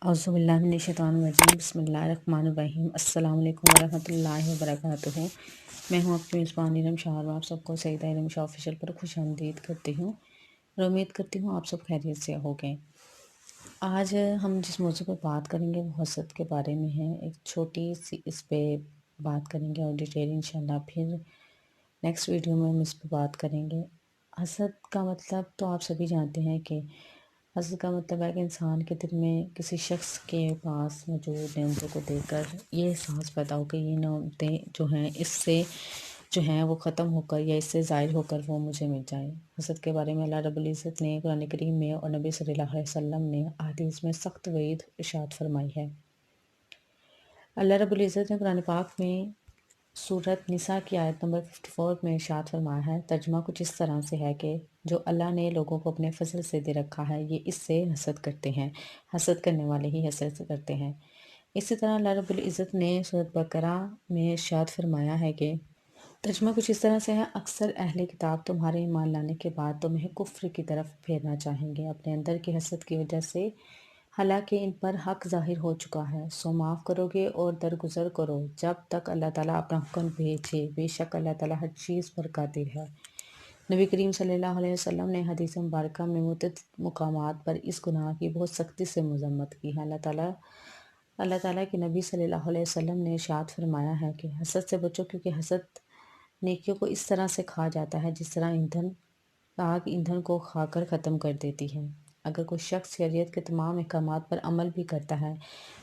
اعوذ باللہ من الشیطان الرجیم بسم اللہ الرحمن الرحیم السلام علیکم ورحمۃ اللہ وبرکاتہ۔ میں ہوں آپ کی میزبان نیلم شاہ اور آپ سب کو سیدہ نیلم شاہ آفیشیل پر خوش آمدید کرتی ہوں اور امید کرتی ہوں آپ سب خیریت سے ہوگے۔ آج ہم جس موضوع پر بات کریں گے وہ حسد کے بارے میں ہے۔ ایک چھوٹی سی اس پہ بات کریں گے اور ڈیٹیل انشاءاللہ پھر نیکسٹ ویڈیو میں ہم اس پہ بات کریں گے۔ حسد کا مطلب تو آپ سبھی جانتے ہیں کہ حسد کا مطلب ہے کہ انسان کے دل میں کسی شخص کے پاس موجود نعمتوں کو دیکھ کر یہ احساس پیدا ہو کہ یہ نعمتیں جو ہیں اس سے جو ہیں وہ ختم ہو کر یا اس سے ظاہر ہو کر وہ مجھے مل جائیں۔ حسد کے بارے میں اللہ رب العزت نے قرآن کریم میں اور نبی صلی اللہ علیہ وسلم نے احادیث میں سخت وعید ارشاد فرمائی ہے۔ اللہ رب العزت نے قرآن پاک میں سورۃ نساء کی آیت نمبر 54 میں ارشاد فرمایا ہے، ترجمہ کچھ اس طرح سے ہے کہ جو اللہ نے لوگوں کو اپنے فضل سے دے رکھا ہے یہ اس سے حسد کرتے ہیں، حسد کرنے والے ہی حسد کرتے ہیں۔ اسی طرح اللہ رب العزت نے سورۃ بقرہ میں ارشاد فرمایا ہے کہ ترجمہ کچھ اس طرح سے ہے، اکثر اہل کتاب تمہارے ایمان لانے کے بعد تمہیں کفر کی طرف پھیرنا چاہیں گے اپنے اندر کی حسد کی وجہ سے، حالانکہ ان پر حق ظاہر ہو چکا ہے، سو معاف کرو گے اور درگزر کرو جب تک اللہ تعالیٰ اپنا حکم بھیجے، بے شک اللہ تعالیٰ ہر چیز پر قادر ہے۔ نبی کریم صلی اللہ علیہ وسلم نے حدیث مبارکہ میں متعدد مقامات پر اس گناہ کی بہت سختی سے مذمت کی ہے۔ اللہ تعالیٰ کے نبی صلی اللہ علیہ وسلم نے ارشاد فرمایا ہے کہ حسد سے بچو، کیونکہ حسد نیکیوں کو اس طرح سے کھا جاتا ہے جس طرح آگ ایندھن کو کھا کر ختم کر دیتی ہے۔ اگر کوئی شخص شریعت کے تمام احکامات پر عمل بھی کرتا ہے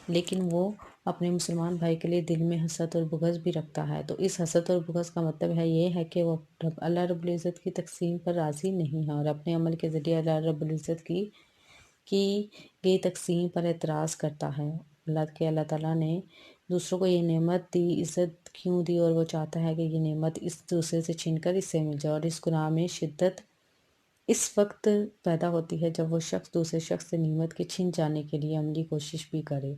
لیکن وہ اپنے مسلمان بھائی کے لیے دل میں حسد اور بغض بھی رکھتا ہے تو اس حسد اور بغض کا مطلب یہ ہے کہ وہ اللہ رب العزت کی تقسیم پر راضی نہیں ہے اور اپنے عمل کے ذریعے اللہ رب العزت کی گئی تقسیم پر اعتراض کرتا ہے۔ اللہ تعالیٰ نے دوسروں کو یہ نعمت دی، عزت کیوں دی، اور وہ چاہتا ہے کہ یہ نعمت اس دوسرے سے چھین کر اس سے مل جائے، اور اس گناہ میں شدت اس وقت پیدا ہوتی ہے جب وہ شخص دوسرے شخص سے نعمت کے چھن جانے کے لیے عملی کوشش بھی کرے۔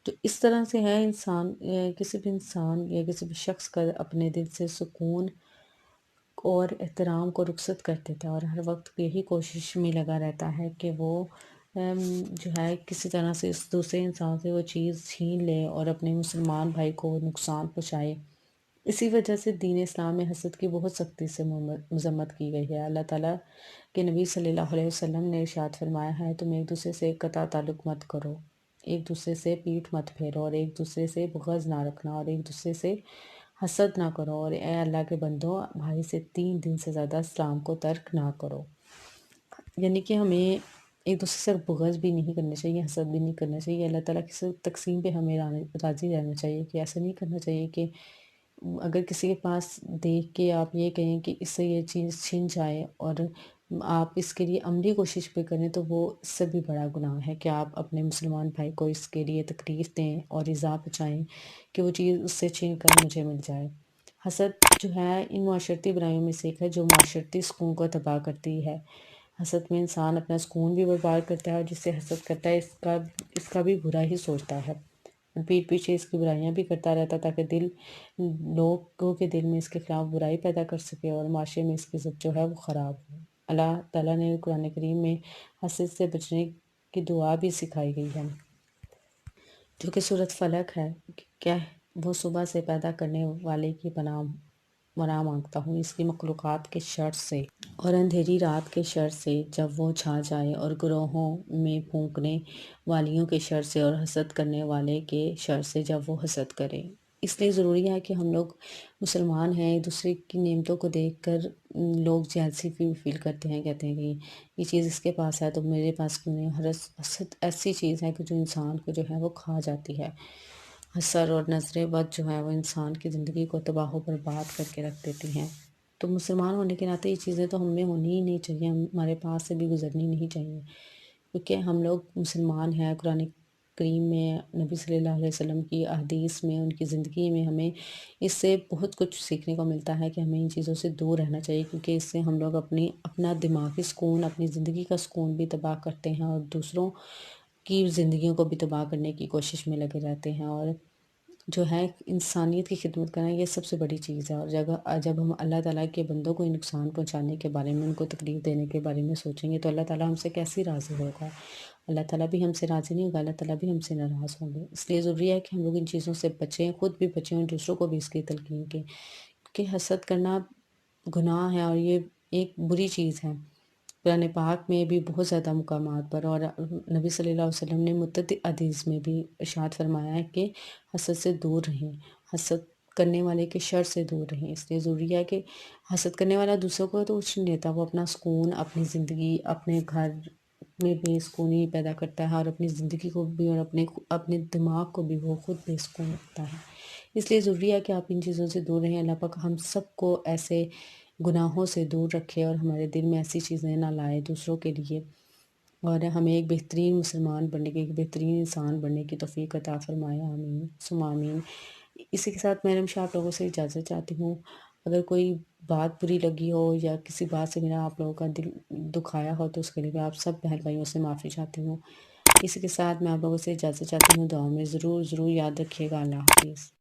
تو اس طرح سے ہے کسی بھی انسان یا کسی بھی شخص کا اپنے دل سے سکون اور احترام کو رخصت کر دیتا ہے اور ہر وقت یہی کوشش میں لگا رہتا ہے کہ وہ جو ہے کسی طرح سے اس دوسرے انسان سے وہ چیز چھین لے اور اپنے مسلمان بھائی کو نقصان پہنچائے۔ اسی وجہ سے دین اسلام میں حسد کی بہت سختی سے مذمت کی گئی ہے۔ اللہ تعالیٰ کہ نبی صلی اللہ علیہ وسلم نے ارشاد فرمایا ہے، تم ایک دوسرے سے قطع تعلق مت کرو، ایک دوسرے سے پیٹھ مت پھیرو اور ایک دوسرے سے بغض نہ رکھنا اور ایک دوسرے سے حسد نہ کرو، اور اے اللہ کے بندوں بھائی سے 3 دن سے زیادہ اسلام کو ترک نہ کرو۔ یعنی کہ ہمیں ایک دوسرے سے بغض بھی نہیں کرنا چاہیے، حسد بھی نہیں کرنا چاہیے۔ اللہ تعالیٰ کی تقسیم پہ ہمیں راضی رہنا چاہیے کہ ایسا نہیں کرنا چاہیے کہ اگر کسی کے پاس دیکھ کے آپ یہ کہیں کہ اس سے یہ چیز چھن جائے اور آپ اس کے لیے عملی کوشش بھی کریں تو وہ اس سے بھی بڑا گناہ ہے کہ آپ اپنے مسلمان بھائی کو اس کے لیے تکلیف دیں اور ایذا پہنچائیں کہ وہ چیز اس سے چھین کر مجھے مل جائے۔ حسد جو ہے ان معاشرتی برائیوں میں سے ایک ہے جو معاشرتی سکون کو تباہ کرتی ہے۔ حسد میں انسان اپنا سکون بھی برباد کرتا ہے اور جس سے حسد کرتا ہے اس کا بھی برا ہی سوچتا ہے، پیٹھ پیچھے اس کی برائیاں بھی کرتا رہتا تاکہ لوگوں کے دل میں اس کے خلاف برائی پیدا کر سکے اور معاشرے میں اس کی عزت جو ہے وہ خراب ہو۔ اللہ تعالیٰ نے قرآن کریم میں حسد سے بچنے کی دعا بھی سکھائی گئی ہے جو کہ سورۃ فلق ہے کہ وہ صبح سے پیدا کرنے والے کی پناہ مانگتا ہوں اس کی مخلوقات کے شر سے اور اندھیری رات کے شر سے جب وہ چھا جائے، اور گروہوں میں پھونکنے والیوں کے شر سے اور حسد کرنے والے کے شر سے جب وہ حسد کرے۔ اس لیے ضروری ہے کہ ہم لوگ مسلمان ہیں، ایک دوسرے کی نعمتوں کو دیکھ کر لوگ جیلسی فیل کرتے ہیں، کہتے ہیں کہ یہ چیز اس کے پاس ہے تو میرے پاس کیوں نہیں۔ حسد ایسی چیز ہے کہ جو انسان کو جو ہے وہ کھا جاتی ہے۔ حسد اور نظر بد جو ہے وہ انسان کی زندگی کو تباہ و برباد کر کے رکھ دیتی ہیں۔ تو مسلمان ہونے کے ناطے یہ چیزیں تو ہم میں ہونی ہی نہیں چاہیے، ہمارے پاس سے بھی گزرنی نہیں چاہیے، کیونکہ ہم لوگ مسلمان ہیں۔ قرآن کریم میں نبی صلی اللہ علیہ وسلم کی احادیث میں، ان کی زندگی میں ہمیں اس سے بہت کچھ سیکھنے کو ملتا ہے کہ ہمیں ان چیزوں سے دور رہنا چاہیے، کیونکہ اس سے ہم لوگ اپنا دماغی سکون، اپنی زندگی کا سکون بھی تباہ کرتے ہیں اور دوسروں کی زندگیوں کو بھی تباہ کرنے کی کوشش میں لگے رہتے ہیں۔ اور جو ہے انسانیت کی خدمت کرنا، یہ سب سے بڑی چیز ہے۔ اور جب ہم اللہ تعالیٰ کے بندوں کو نقصان پہنچانے کے بارے میں، ان کو تکلیف دینے کے بارے میں سوچیں گے تو اللہ تعالیٰ ہم سے کیسی راضی ہوگا؟ اللہ تعالیٰ بھی ہم سے راضی نہیں ہوگا، اللہ تعالیٰ بھی ہم سے ناراض ہوں گے۔ اس لیے ضروری ہے کہ ہم لوگ ان چیزوں سے بچیں، خود بھی بچیں اور دوسروں کو بھی اس کی تلقین کریں، کیونکہ حسد کرنا گناہ ہے اور یہ ایک بری چیز ہے۔ قرآن پاک میں بھی بہت زیادہ مقامات پر اور نبی صلی اللہ علیہ وسلم نے متعدد حدیث میں بھی ارشاد فرمایا ہے کہ حسد سے دور رہیں، حسد کرنے والے کے شر سے دور رہیں۔ اس لیے ضروری ہے کہ حسد کرنے والا دوسروں کو تو کچھ نہیں دیتا، وہ اپنا سکون، اپنی زندگی، اپنے گھر میں بے سکونی پیدا کرتا ہے اور اپنی زندگی کو بھی اور اپنے دماغ کو بھی وہ خود بے سکون رکھتا ہے۔ اس لیے ضروری ہے کہ آپ ان چیزوں سے دور رہیں۔ اللہ پاک ہم سب کو ایسے گناہوں سے دور رکھے اور ہمارے دل میں ایسی چیزیں نہ لائے دوسروں کے لیے، اور ہمیں ایک بہترین مسلمان بننے کی، ایک بہترین انسان بننے کی توفیق عطا فرمائے، آمین ثم آمین۔ اسی کے ساتھ میں رمشا آپ لوگوں سے اجازت چاہتی ہوں۔ اگر کوئی بات بری لگی ہو یا کسی بات سے میرا آپ لوگوں کا دل دکھایا ہو تو اس کے لیے میں آپ سب بہن بھائیوں سے معافی چاہتی ہوں۔ اسی کے ساتھ میں آپ لوگوں سے اجازت چاہتی ہوں، دعا میں ضرور ضرور یاد رکھیے گا۔ اللہ حافظ۔